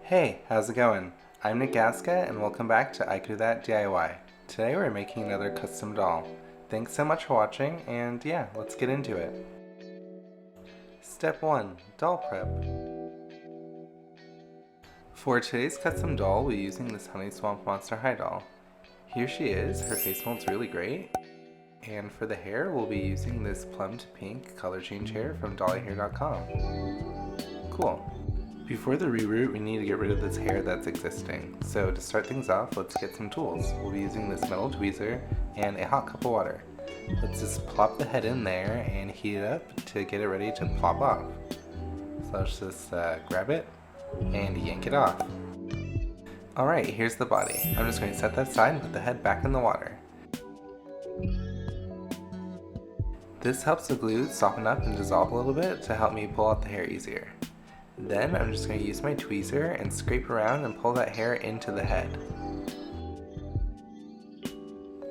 Hey, how's it going? I'm Nick Gaska and welcome back to I Could Do That DIY. Today we're making another custom doll. Thanks so much for watching and yeah, let's get into it. Step 1. Doll Prep. For today's custom doll, we'll be using this Honey Swamp Monster High doll. Here she is, her face mold's really great. And for the hair, we'll be using this plum to pink color change hair from dollyhair.com. Cool. Before the reroute, we need to get rid of this hair that's existing. So to start things off, let's get some tools. We'll be using this metal tweezer and a hot cup of water. Let's just plop the head in there and heat it up to get it ready to plop off. So let's just grab it and yank it off. Alright, here's the body. I'm just going to set that aside and put the head back in the water. This helps the glue soften up and dissolve a little bit to help me pull out the hair easier. Then I'm just going to use my tweezer and scrape around and pull that hair into the head.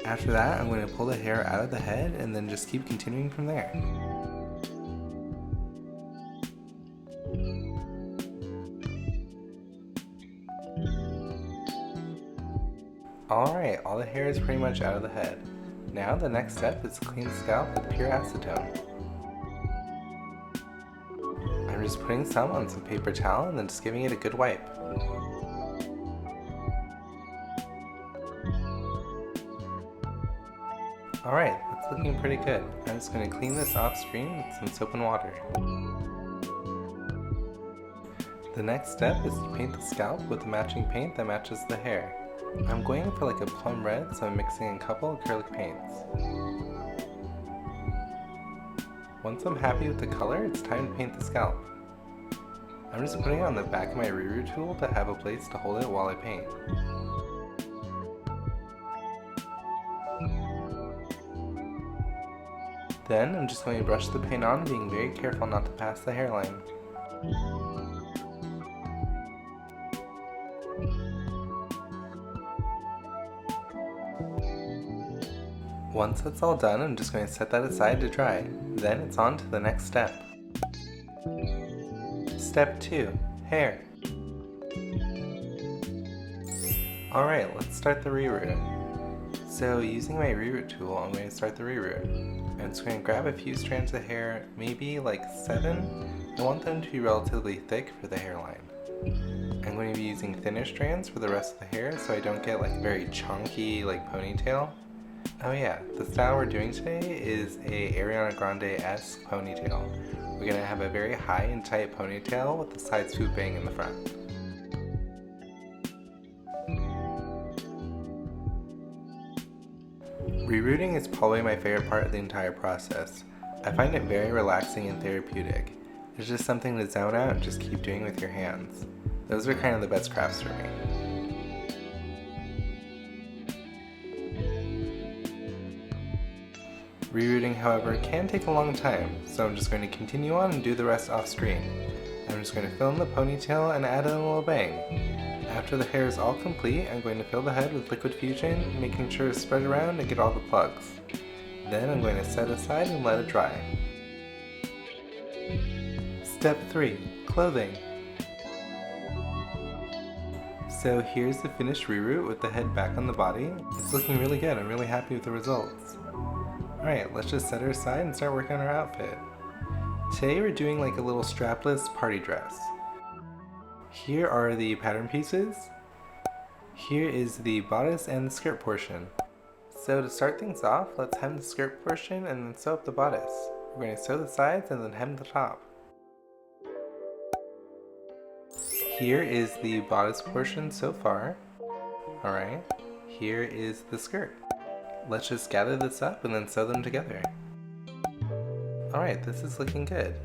After that, I'm going to pull the hair out of the head and then just keep continuing from there. Alright, all the hair is pretty much out of the head. Now the next step is to clean the scalp with pure acetone. I'm just putting some on some paper towel and then just giving it a good wipe. Alright, that's looking pretty good. I'm just going to clean this off screen with some soap and water. The next step is to paint the scalp with the matching paint that matches the hair. I'm going for like a plum red, so I'm mixing a couple acrylic paints. Once I'm happy with the color, it's time to paint the scalp. I'm just putting it on the back of my reroute tool to have a place to hold it while I paint. Then I'm just going to brush the paint on, being very careful not to pass the hairline. Once that's all done, I'm just going to set that aside to dry. Then it's on to the next step. Step 2. Hair. Alright, let's start the reroute. So using my reroute tool, I'm going to start the reroute. I'm just going to grab a few strands of hair, maybe like 7. I want them to be relatively thick for the hairline. I'm going to be using thinner strands for the rest of the hair so I don't get like very chunky like ponytail. Oh yeah, the style we're doing today is a Ariana Grande-esque ponytail. We're going to have a very high and tight ponytail with the side swooping in the front. Rerouting is probably my favorite part of the entire process. I find it very relaxing and therapeutic. It's just something to zone out and just keep doing with your hands. Those are kind of the best crafts for me. Rerouting, however, can take a long time, so I'm just going to continue on and do the rest off screen. I'm just going to fill in the ponytail and add in a little bang. After the hair is all complete, I'm going to fill the head with liquid fusion, making sure to spread around and get all the plugs. Then I'm going to set aside and let it dry. Step 3. Clothing. So here's the finished reroute with the head back on the body. It's looking really good, I'm really happy with the results. Alright, let's just set her aside and start working on her outfit. Today we're doing like a little strapless party dress. Here are the pattern pieces. Here is the bodice and the skirt portion. So to start things off, let's hem the skirt portion and then sew up the bodice. We're going to sew the sides and then hem the top. Here is the bodice portion so far. Alright, here is the skirt. Let's just gather this up and then sew them together. Alright, this is looking good.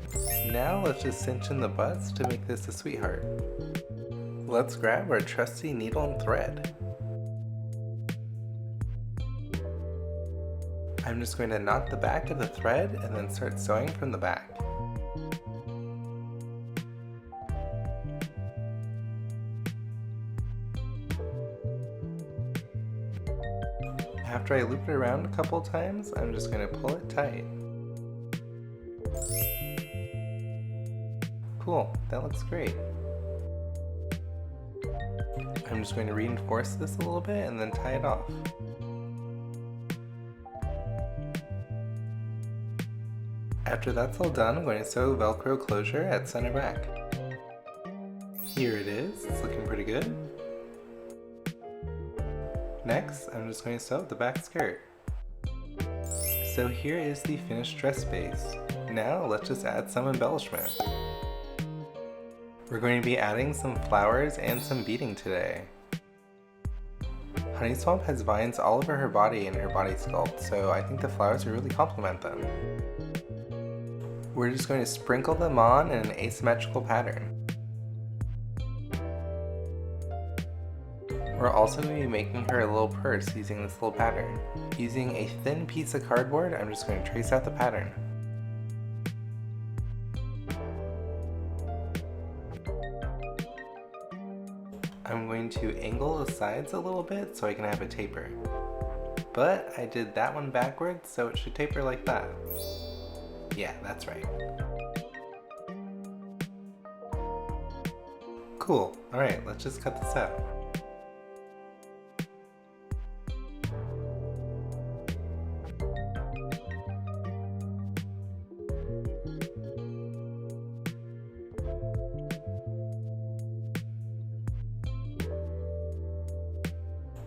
Now let's just cinch in the butts to make this a sweetheart. Let's grab our trusty needle and thread. I'm just going to knot the back of the thread and then start sewing from the back. After I loop it around a couple times, I'm just going to pull it tight. Cool, that looks great. I'm just going to reinforce this a little bit and then tie it off. After that's all done, I'm going to sew Velcro closure at center back. Here it is, it's looking pretty good. Next, I'm just going to sew the back skirt. So here is the finished dress base. Now let's just add some embellishment. We're going to be adding some flowers and some beading today. Honey Swamp has vines all over her body and her body sculpt, so I think the flowers will really complement them. We're just going to sprinkle them on in an asymmetrical pattern. We're also going to be making her a little purse using this little pattern. Using a thin piece of cardboard, I'm just going to trace out the pattern. I'm going to angle the sides a little bit so I can have a taper. But I did that one backwards, so it should taper like that. Yeah, that's right. Cool. Alright, let's just cut this out.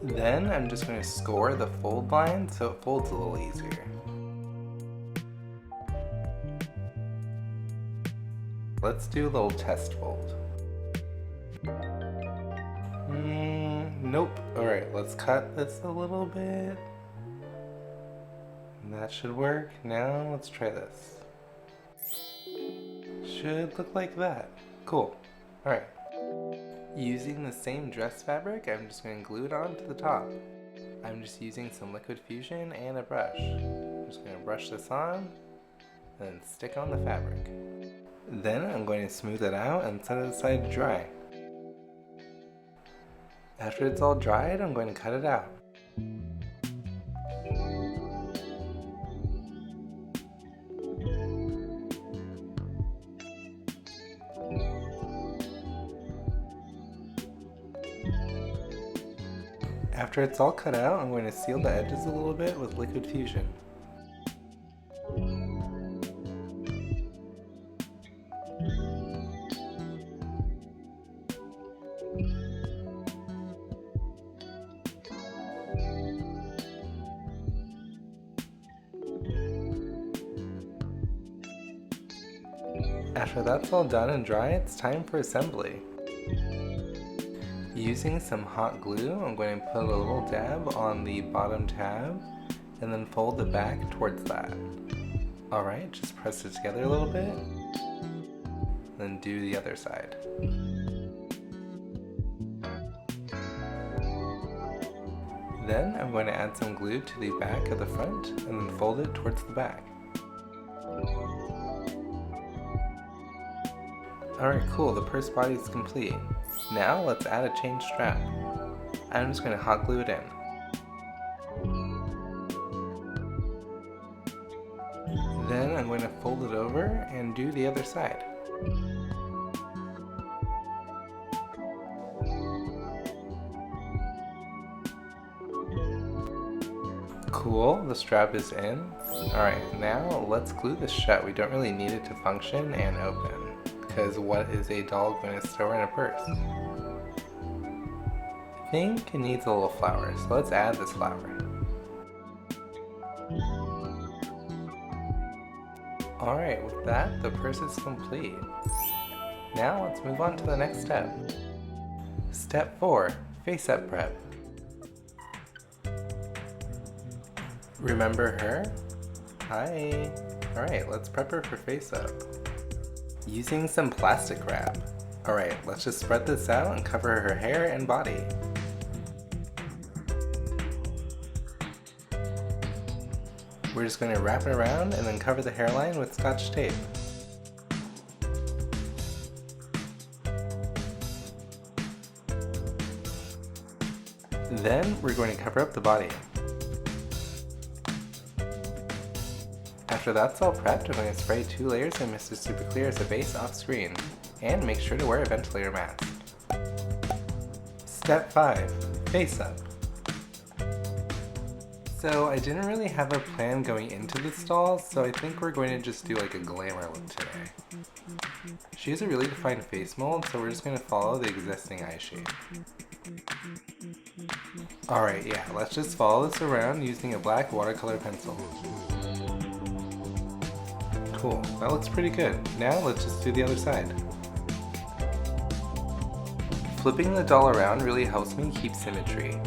Then I'm just going to score the fold line so it folds a little easier. Let's do a little test fold. Nope. Alright, let's cut this a little bit. That should work. Now let's try this. Should look like that. Cool. Alright. Using the same dress fabric, I'm just going to glue it on to the top. I'm just using some liquid fusion and a brush. I'm just going to brush this on and then stick on the fabric. Then I'm going to smooth it out and set it aside to dry. After it's all dried, I'm going to cut it out. After it's all cut out, I'm going to seal the edges a little bit with liquid fusion. After that's all done and dry, it's time for assembly. Using some hot glue, I'm going to put a little dab on the bottom tab and then fold the back towards that. Alright, just press it together a little bit, then do the other side. Then I'm going to add some glue to the back of the front and then fold it towards the back. Alright, cool, the purse body is complete. Now let's add a chain strap. I'm just going to hot glue it in. Then I'm going to fold it over and do the other side. Cool, the strap is in. Alright, now let's glue this shut. We don't really need it to function and open, because what is a doll going to store in a purse? I think it needs a little flower, so let's add this flower. Alright, with that, the purse is complete. Now let's move on to the next step. Step 4, face-up prep. Remember her? Hi! Alright, let's prep her for face-up. Using some plastic wrap. Alright, let's just spread this out and cover her hair and body. We're just going to wrap it around and then cover the hairline with Scotch tape. Then we're going to cover up the body. After that's all prepped, I'm going to spray 2 layers of Mr. Super Clear as a base off screen, and make sure to wear a ventilator mask. Step 5. Face up. So I didn't really have a plan going into this doll, so I think we're going to just do like a glamour look today. She has a really defined face mold, so we're just going to follow the existing eye shape. Alright, yeah, let's just follow this around using a black watercolor pencil. Cool, that looks pretty good. Now let's just do the other side. Flipping the doll around really helps me keep symmetry.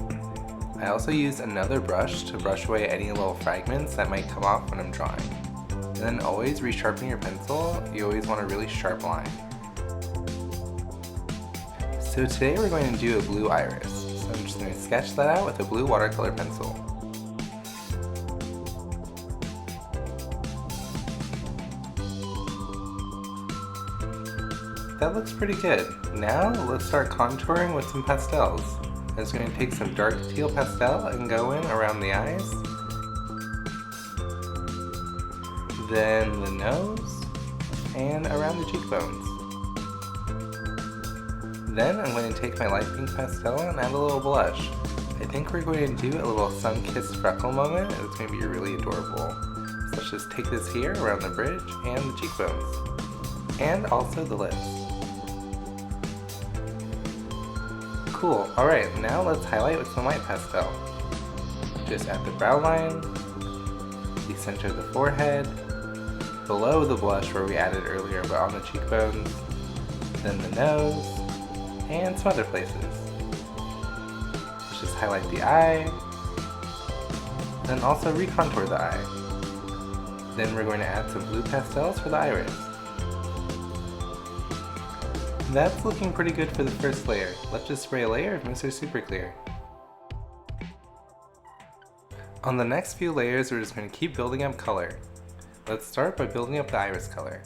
I also use another brush to brush away any little fragments that might come off when I'm drawing. And then always resharpen your pencil, you always want a really sharp line. So today we're going to do a blue iris. So I'm just going to sketch that out with a blue watercolor pencil. That looks pretty good. Now let's start contouring with some pastels. I'm just going to take some dark teal pastel and go in around the eyes, then the nose, and around the cheekbones. Then I'm going to take my light pink pastel and add a little blush. I think we're going to do a little sun-kissed freckle moment, and it's going to be really adorable. So let's just take this here around the bridge and the cheekbones, and also the lips. Cool, alright, now let's highlight with some white pastel. Just at the brow line, the center of the forehead, below the blush where we added earlier but on the cheekbones, then the nose, and some other places. Let's just highlight the eye, then also recontour the eye. Then we're going to add some blue pastels for the iris. That's looking pretty good for the first layer. Let's just spray a layer of Mr. Super Clear. On the next few layers, we're just going to keep building up color. Let's start by building up the iris color.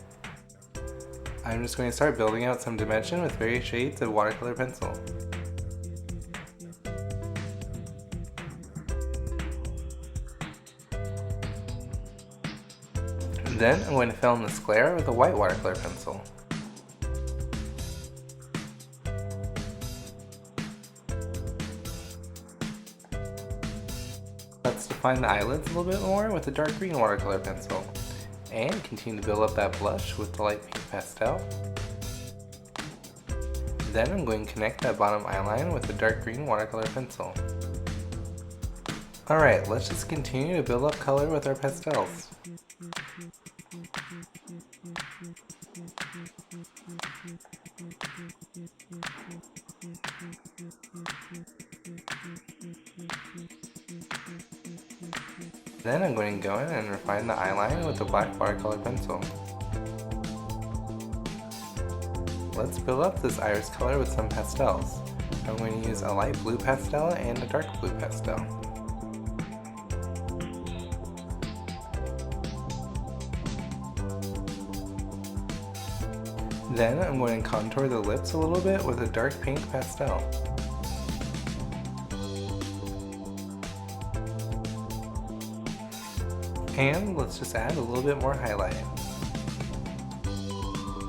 I'm just going to start building out some dimension with various shades of watercolor pencil. Then I'm going to fill in the sclera with a white watercolor pencil. Let's define the eyelids a little bit more with a dark green watercolor pencil, and continue to build up that blush with the light pink pastel. Then I'm going to connect that bottom eyeline with a dark green watercolor pencil. Alright, let's just continue to build up color with our pastels. Then I'm going to go in and refine the eyeline with a black watercolor pencil. Let's build up this iris color with some pastels. I'm going to use a light blue pastel and a dark blue pastel. Then I'm going to contour the lips a little bit with a dark pink pastel. And let's just add a little bit more highlight.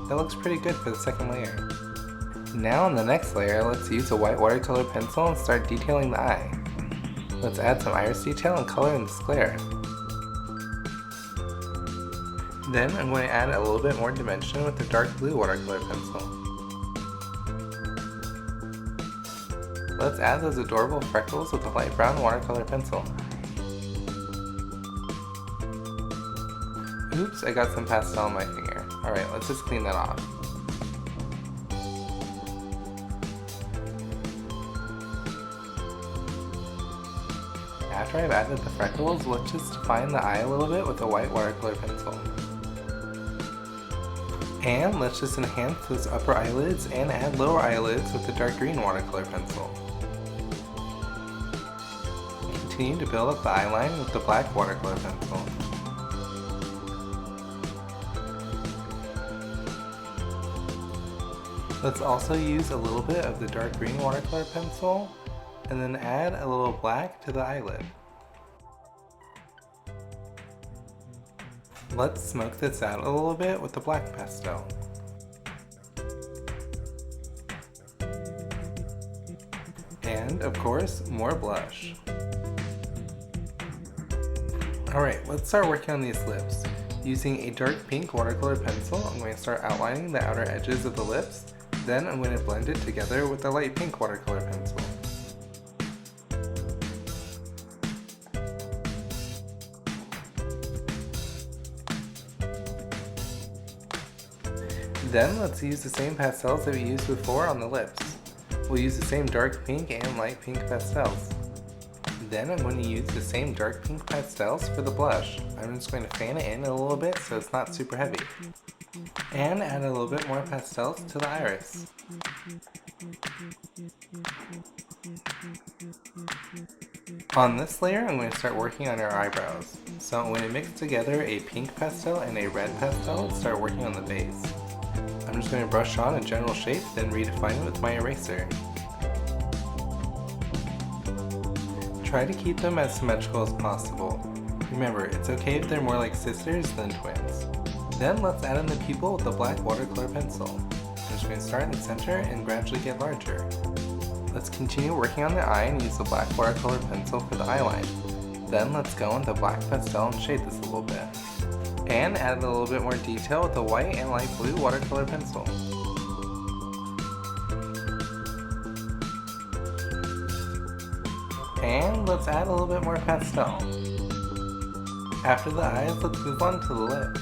That looks pretty good for the second layer. Now on the next layer, let's use a white watercolor pencil and start detailing the eye. Let's add some iris detail and color in the sclera. Then I'm going to add a little bit more dimension with the dark blue watercolor pencil. Let's add those adorable freckles with the light brown watercolor pencil. Oops, I got some pastel on my finger. Alright, let's just clean that off. After I've added the freckles, let's just define the eye a little bit with a white watercolor pencil. And let's just enhance those upper eyelids and add lower eyelids with the dark green watercolor pencil. Continue to build up the eyeline with the black watercolor pencil. Let's also use a little bit of the dark green watercolor pencil and then add a little black to the eyelid. Let's smoke this out a little bit with the black pastel. And, of course, more blush. Alright, let's start working on these lips. Using a dark pink watercolor pencil, I'm going to start outlining the outer edges of the lips. Then I'm going to blend it together with the light pink watercolor pencil. Then let's use the same pastels that we used before on the lips. We'll use the same dark pink and light pink pastels. Then I'm going to use the same dark pink pastels for the blush. I'm just going to fan it in a little bit so it's not super heavy. And add a little bit more pastels to the iris. On this layer, I'm going to start working on our eyebrows. So I'm going to mix together a pink pastel and a red pastel and start working on the base. I'm just going to brush on a general shape, then redefine it with my eraser. Try to keep them as symmetrical as possible. Remember, it's okay if they're more like sisters than twins. Then let's add in the pupil with the black watercolor pencil. I'm just going to start in the center and gradually get larger. Let's continue working on the eye and use the black watercolor pencil for the eyeline. Then let's go into black pastel and shade this a little bit. And add a little bit more detail with the white and light blue watercolor pencil. And let's add a little bit more pastel. After the eyes, let's move on to the lips.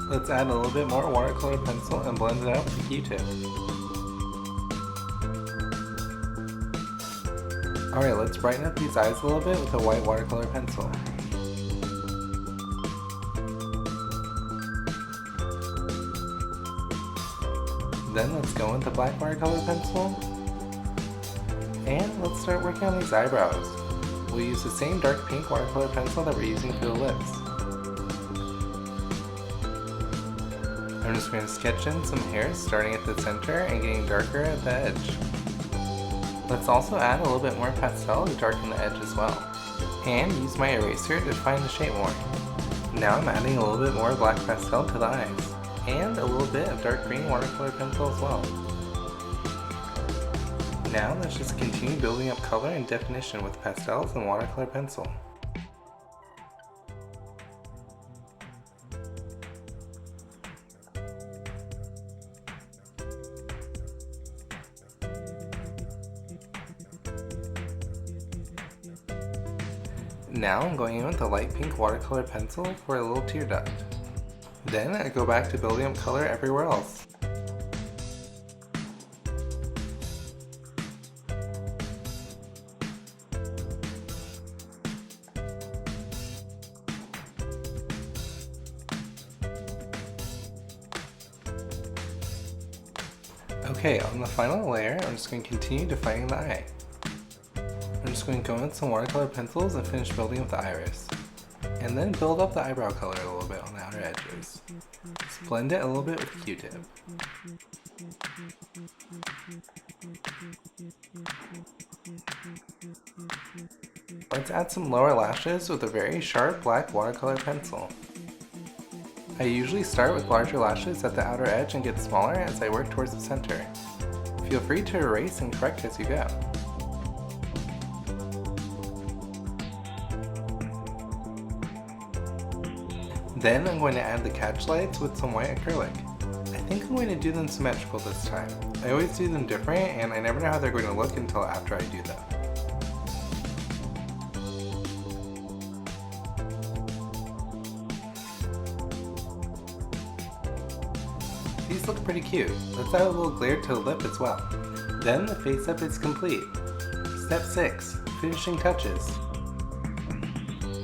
Let's add a little bit more watercolor pencil and blend it out with a Q-tip. Alright, let's brighten up these eyes a little bit with a white watercolor pencil. Then let's go into black watercolor pencil. And let's start working on these eyebrows. We'll use the same dark pink watercolor pencil that we're using for the lips. I'm just going to sketch in some hairs starting at the center and getting darker at the edge. Let's also add a little bit more pastel to darken the edge as well. And use my eraser to define the shape more. Now I'm adding a little bit more black pastel to the eyes. And a little bit of dark green watercolor pencil as well. Now let's just continue building up color and definition with pastels and watercolor pencil. Now I'm going in with the light pink watercolor pencil for a little tear duct. Then I go back to building up color everywhere else. Okay, on the final layer, I'm just going to continue defining the eye. I'm just going to go in with some watercolor pencils and finish building up the iris. And then build up the eyebrow color a little bit on the outer edges. Just blend it a little bit with a Q-tip. Let's add some lower lashes with a very sharp black watercolor pencil. I usually start with larger lashes at the outer edge and get smaller as I work towards the center. Feel free to erase and correct as you go. Then I'm going to add the catch lights with some white acrylic. I think I'm going to do them symmetrical this time. I always do them different and I never know how they're going to look until after I do them. These look pretty cute. Let's add a little glare to the lip as well. Then the face up is complete. Step 6. Finishing touches.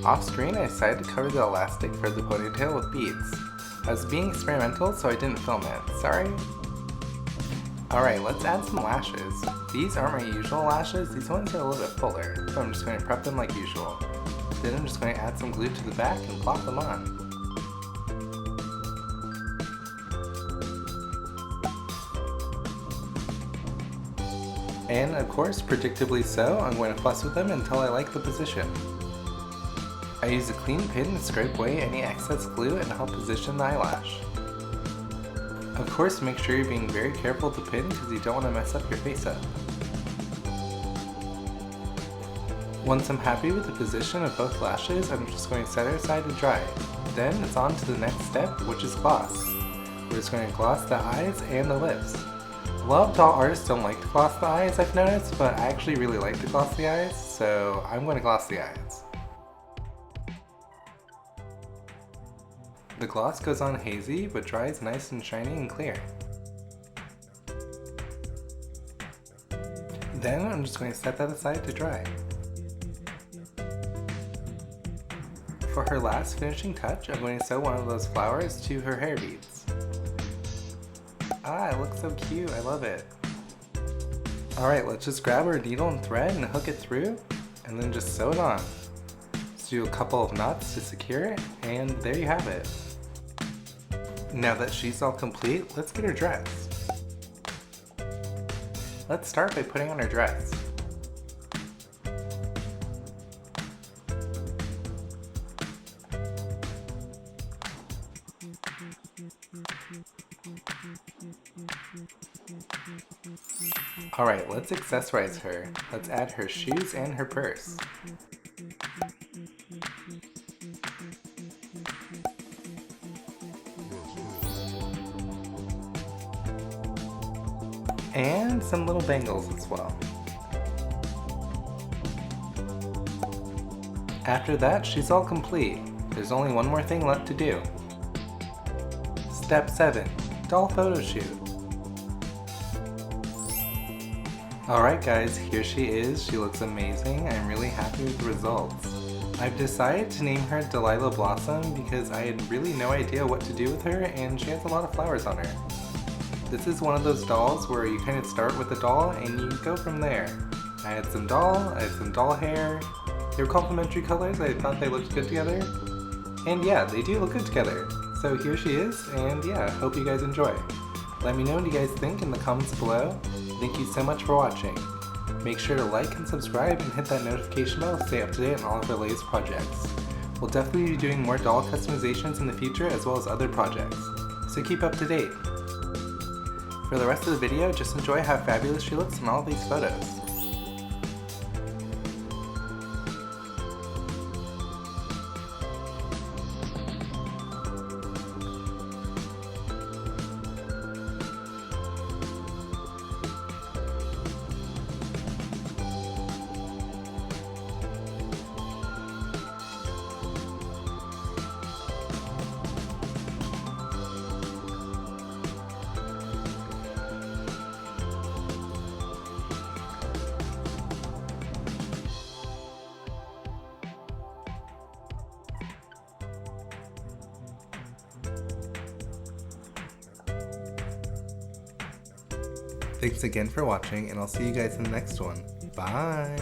Off screen, I decided to cover the elastic for the ponytail with beads. I was being experimental, so I didn't film it. Sorry. Alright, let's add some lashes. These aren't my usual lashes, these ones are a little bit fuller, so I'm just going to prep them like usual. Then I'm just going to add some glue to the back and plop them on. And of course, predictably so, I'm going to fuss with them until I like the position. I use a clean pin to scrape away any excess glue and help position the eyelash. Of course, make sure you're being very careful to pin because you don't want to mess up your face up. Once I'm happy with the position of both lashes, I'm just going to set her aside to dry. Then it's on to the next step, which is gloss. We're just going to gloss the eyes and the lips. A lot of doll artists don't like to gloss the eyes, I've noticed, but I actually really like to gloss the eyes, so I'm going to gloss the eyes. The gloss goes on hazy, but dries nice and shiny and clear. Then I'm just going to set that aside to dry. For her last finishing touch, I'm going to sew one of those flowers to her hair beads. Ah, it looks so cute, I love it. Alright, let's just grab our needle and thread and hook it through, and then just sew it on. Let's do a couple of knots to secure it, and there you have it. Now that she's all complete, let's get her dressed. Let's start by putting on her dress. Alright, let's accessorize her. Let's add her shoes and her purse. And some little bangles as well. After that, she's all complete. There's only one more thing left to do. Step 7. Doll photo shoot. Alright guys, here she is. She looks amazing. I'm really happy with the results. I've decided to name her Delilah Blossom because I had really no idea what to do with her, and she has a lot of flowers on her. This is one of those dolls where you kind of start with a doll and you go from there. I had some doll hair. They were complementary colors. I thought they looked good together. And yeah, they do look good together. So here she is, and yeah, hope you guys enjoy. Let me know what you guys think in the comments below. Thank you so much for watching. Make sure to like and subscribe and hit that notification bell to stay up to date on all of our latest projects. We'll definitely be doing more doll customizations in the future as well as other projects. So keep up to date. For the rest of the video, just enjoy how fabulous she looks in all of these photos. Thanks again for watching, and I'll see you guys in the next one. Bye!